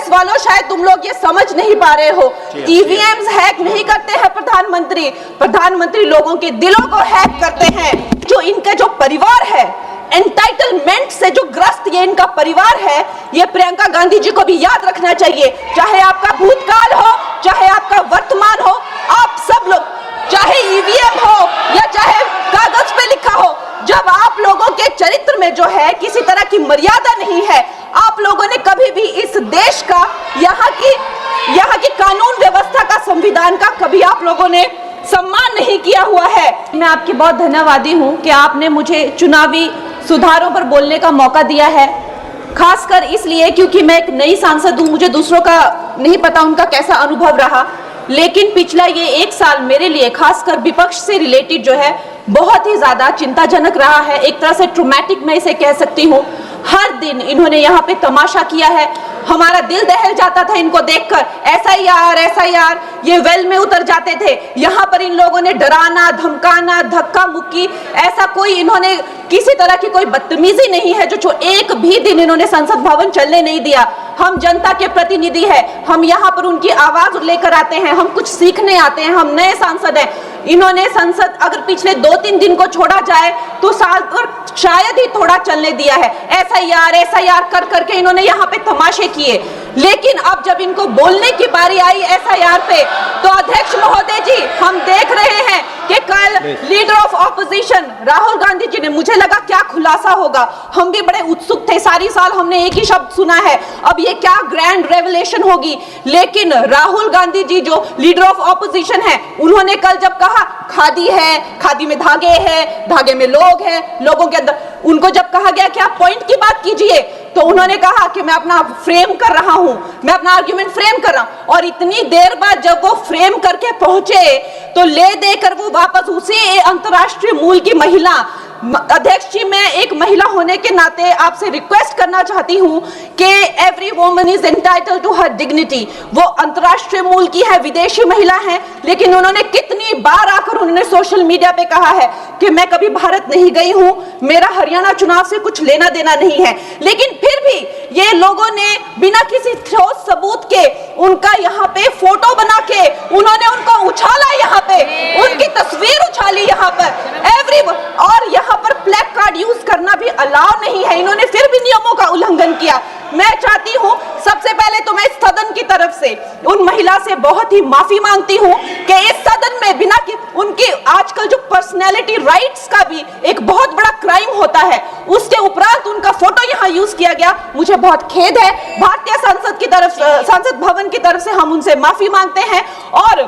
कांग्रेस वालों शायद तुम लोग ये समझ नहीं पा रहे हो, ईवीएम्स हैक नहीं करते हैं प्रधानमंत्री लोगों के दिलों को हैक करते हैं। जो इनका जो परिवार है, एंटाइटलमेंट से जो ग्रस्त ये इनका परिवार है, ये प्रियंका गांधी जी को भी याद रखना चाहिए। चाहे आपका भूतकाल हो, चाहे आपका वर्तमान हो, आप सब लोग, चाहे ईवीएम हो या चाहे कागज पे लिखा हो, जब आप लोगों के चरित्र में जो है किसी तरह की मर्यादा नहीं है, आप लोगों ने कभी भी इस देश का, यहाँ की कानून व्यवस्था का, संविधान का कभी आप लोगों ने सम्मान नहीं किया हुआ है। मैं आपकी बहुत धन्यवादी हूँ कि आपने मुझे चुनावी सुधारों पर बोलने का मौका दिया है, खासकर इसलिए क्योंकि मैं एक नई सांसद हूँ, मुझे दूसरों का नहीं पता उनका कैसा अनुभव रहा, लेकिन पिछला ये 1 साल मेरे लिए खासकर विपक्ष से रिलेटेड जो है बहुत ही ज्यादा चिंताजनक रहा है। एक तरह से ट्रॉमेटिक मैं इसे कह सकती हूँ। हर दिन इन्होंने यहाँ पे तमाशा किया है, हमारा दिल दहल जाता था इनको देखकर। एसआईआर ये वेल में उतर जाते थे। यहाँ पर इन लोगों ने डराना, धमकाना, धक्का मुक्की, ऐसा कोई इन्होंने किसी तरह की कोई बदतमीजी नहीं है जो एक भी दिन इन्होंने संसद भवन चलने नहीं दिया। हम जनता के प्रतिनिधि हैं, हम यहाँ पर उनकी आवाज लेकर आते हैं, हम कुछ सीखने आते हैं, हम नए सांसद हैं। इन्होंने संसद अगर पिछले 2-3 दिन को छोड़ा जाए तो साल पर शायद ही थोड़ा चलने दिया है। एसआईआर कर करके इन्होंने यहाँ पे तमाशे किए, लेकिन अब जब इनको बोलने की बारी आई एसआईआर पे, तो अध्यक्ष महोदय जी, हम देख रहे हैं कि कल leader of opposition Rahul Gandhi ji ने, मुझे लगा क्या खुलासा होगा, हम भी बड़े उत्सुक थे, सारी साल हमने एक ही शब्द सुना है, अब ये क्या ग्रैंड रेवलेशन होगी। लेकिन राहुल गांधी जी जो लीडर ऑफ ऑपोजिशन है, उन्होंने कल जब कहा खादी है, खादी में धागे हैं, धागे में लोग हैं, लोगों के अंदर, उनको जब कहा गया कि आप पॉइंट की बात कीजिए, तो उन्होंने कहा कि मैं अपना फ्रेम कर रहा हूं, मैं अपना आर्ग्यूमेंट फ्रेम कर रहा हूं। और इतनी देर बाद जब वो फ्रेम करके पहुंचे तो ले देकर वो वापस उसी अंतर्राष्ट्रीय मूल की महिला, अध्यक्ष जी, मैं एक महिला होने के नाते आपसे रिक्वेस्ट करना चाहती हूं कि every woman is entitled to her dignity. वो अंतर्राष्ट्रीय मूल की है, विदेशी महिला है, लेकिन उन्होंने कितनी बार आकर उन्होंने सोशल मीडिया पे कहा है कि मैं कभी भारत नहीं गई हूं, मेरा हरियाणा चुनाव से कुछ लेना देना नहीं है। लेकिन फिर भी ये लोगों ने बिना किसी ठोस सबूत के उनका यहाँ पे फोटो बना के उन्होंने उनको उछाला, यहाँ पे उनकी तस्वीर उछाली यहाँ पर और यहाँ पर प्लेक कार्ड यूज करना भी अलाउ नहीं है। इन्होंने फिर भी नियमों का उल्लंघन किया। मैं चाहती हूँ सबसे पहले तो मैं इस सदन की तरफ से उन महिला से बहुत ही माफी मांगती हूँ कि इस सदन में बिना कि उनकी आजकल जो पर्सनैलिटी राइट्स का भी एक बहुत बड़ा क्राइम होता है, उसके उपरांत उनका फोटो यहाँ यूज किया गया, मुझे बहुत खेद है। भारतीय संसद भवन की तरफ से हम उनसे माफी मांगते हैं। और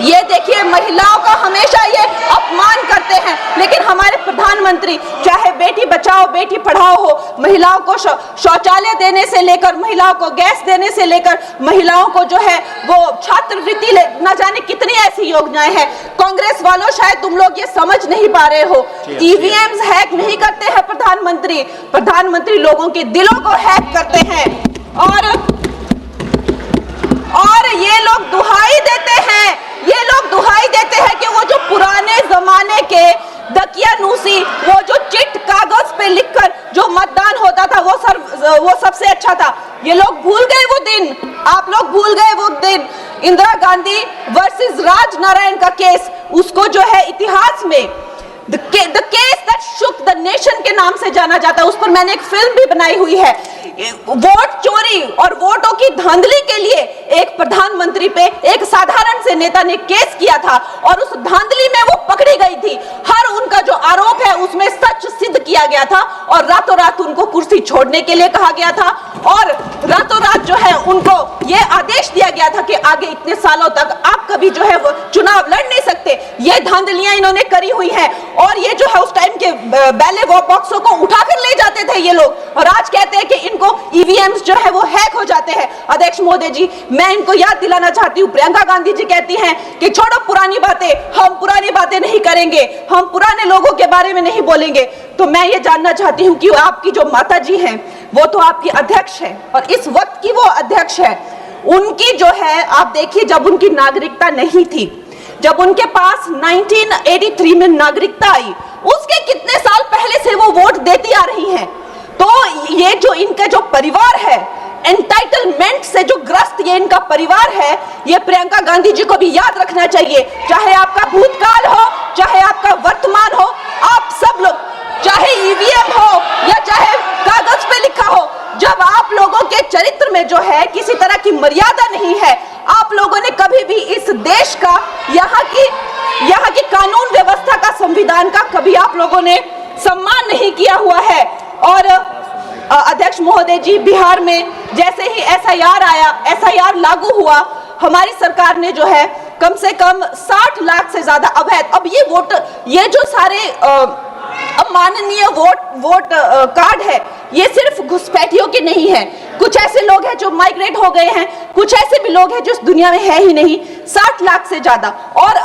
ये देखिए, महिलाओं का हमेशा ये अपमान करते हैं, लेकिन हमारे प्रधानमंत्री चाहे बेटी बचाओ बेटी पढ़ाओ हो, महिलाओं को शौचालय देने से लेकर, महिलाओं को गैस देने से लेकर, महिलाओं को जो है वो छात्रवृत्ति, न जाने कितनी ऐसी योजनाएं हैं। कांग्रेस वालों शायद तुम लोग ये समझ नहीं पा रहे हो, ईवीएम्स हैक नहीं करते हैं प्रधानमंत्री लोगों के दिलों को हैक करते हैं। और ये लोग दुहाई देते हैं कि वो जो पुराने जमाने के दकियानूसी, वो जो चिट कागज पे लिखकर जो मतदान होता था वो सबसे अच्छा था। ये लोग भूल गए वो दिन, आप लोग भूल गए वो दिन। इंदिरा गांधी वर्सेस राजनारायण का केस, उसको जो है इतिहास में The case that shook the nation के नाम से जाना जाता है। उस पर मैंने एक फिल्म भी बनाई हुई है। वोट चोरी और वोटों की धांधली के लिए एक प्रधानमंत्री पे एक साधारण से नेता ने केस किया था और उस धांधली में वो पकड़ी गई थी। हर उनका जो आरोप है उसमें सच सिद्ध किया गया था और रातों रात उनको कुर्सी छोड़ने के लिए कहा गया था और रातों रात जो है उनको ये आदेश दिया गया था कि आगे इतने सालों तक आप कभी जो है वो चुनाव लड़ नहीं सकते। ये धांधलियां इन्होंने करी हुई है और ये जो है उस टाइम के बैलेट बॉक्सों को उठाकर ले जाते थे ये लोग और आज कहते हैं कि इनको ईवीएम्स जो है वो हैक हो जाते हैं। अध्यक्ष महोदय जी, मैं इनको याद दिलाना चाहती हूँ, प्रियंका गांधी जी कहती हैं कि छोड़ो पुरानी बातें, हम पुरानी बातें नहीं करेंगे, हम पुराने लोगों के बारे में नहीं बोलेंगे। तो मैं ये जानना चाहती हूँ कि आपकी जो माता जी हैं वो तो आपकी अध्यक्ष है और इस वक्त की वो अध्यक्ष है। उनकी जो है आप देखिए, जब उनकी नागरिकता नहीं थी, जब उनके पास 1983 में नागरिकता आई, उसके कितने साल पहले से वो वोट देती आ रही हैं। तो ये जो इनका जो परिवार है, एंटाइटलमेंट से जो ग्रस्त ये इनका परिवार है, ये प्रियंका गांधी जी को भी याद रखना चाहिए। चाहे आपका भूतकाल हो, चाहे आपका वर्तमान हो, आप सब लोग, चाहे ईवीएम हो या चाहे कागज पे लिखा हो, जब आप लोगों के चरित्र में जो है किसी तरह की मर्यादा नहीं है, आप लोगों ने कभी भी इस देश का, यहाँ की कानून व्यवस्था का, संविधान का कभी आप लोगों ने सम्मान नहीं किया हुआ है। और अध्यक्ष महोदय जी, बिहार में जैसे ही एसआईआर आया, एसआईआर लागू हुआ, हमारी सरकार ने जो है कम से कम 60 लाख से ज्यादा अवैध, अब ये वोटर, ये जो सारे अमाननीय वोट कार्ड है, ये सिर्फ घुसपैठियों के नहीं है। कुछ ऐसे लोग हैं जो माइग्रेट हो गए हैं, कुछ ऐसे भी लोग हैं जो इस दुनिया में है ही नहीं। 60 लाख से ज्यादा। और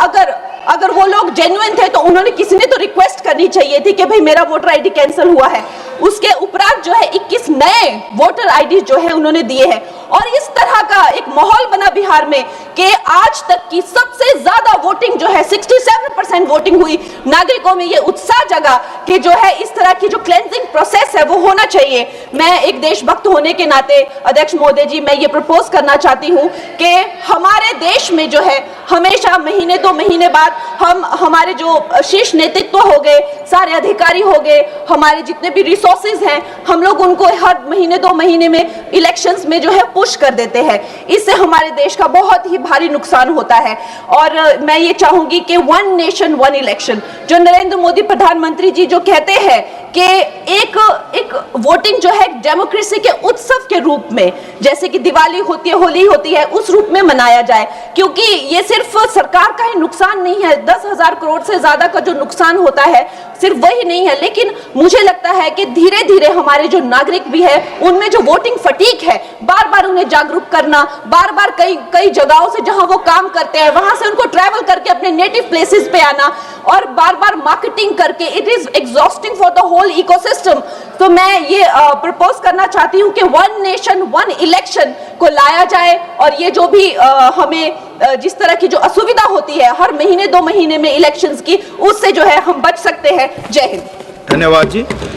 अगर वो लोग जेन्युइन थे तो उन्होंने, किसी ने तो रिक्वेस्ट करनी चाहिए थी कि भाई मेरा वोटर आईडी कैंसिल हुआ है। उसके उपरांत जो है 21 नए वोटर आईडी जो है उन्होंने दिए हैं। और इस तरह का एक माहौल बना बिहार में कि आज तक की सबसे ज्यादा वोटिंग जो है, 67% वोटिंग हुई। नागरिकों में ये उत्साह जगा कि जो है इस तरह की जो क्लेंजिंग प्रोसेस है वो होना चाहिए। मैं एक देशभक्त होने के नाते अध्यक्ष महोदय जी, मैं ये प्रपोज करना चाहती हूँ कि हमारे देश में जो है हमेशा महीने 2 महीने बाद हमारे जो शीर्ष नेतृत्व हो गए, सारे अधिकारी हो गए, हमारे जितने भी रिसोर्सेज हैं, हम लोग उनको हर महीने 2 महीने में इलेक्शंस में जो है पुश कर देते हैं। इससे हमारे देश का बहुत ही भारी नुकसान होता है। और मैं ये चाहूंगी कि 1 नेशन 1 इलेक्शन, जो नरेंद्र मोदी प्रधानमंत्री जी जो कहते हैं कि एक वोटिंग जो है डेमोक्रेसी के उत्सव के रूप में, जैसे कि दिवाली होती है, होली होती है, उस रूप में मनाया जाए। क्योंकि ये सिर्फ सरकार का ही नुकसान नहीं है, 10,000 करोड़ से ज्यादा का जो नुकसान होता है सिर्फ वही नहीं है, लेकिन मुझे लगता है कि धीरे धीरे हमारे जो नागरिक भी है उनमें जो वोटिंग फटीक है, बार बार उन्हें जागरूक करना, बार बार कई जगहों से जहां वो काम करते हैं वहां से उनको ट्रैवल करके अपने नेटिव प्लेसेस पे आना और बार बार मार्केटिंग करके, it is exhausting for the whole ecosystem. तो मैं ये प्रपोज करना चाहती हूँ कि 1 नेशन 1 इलेक्शन को लाया जाए। और ये जो भी हमें जिस तरह की जो असुविधा होती है हर महीने 2 महीने में इलेक्शंस की, उससे जो है हम बच सकते हैं। जय हिंद। धन्यवाद जी।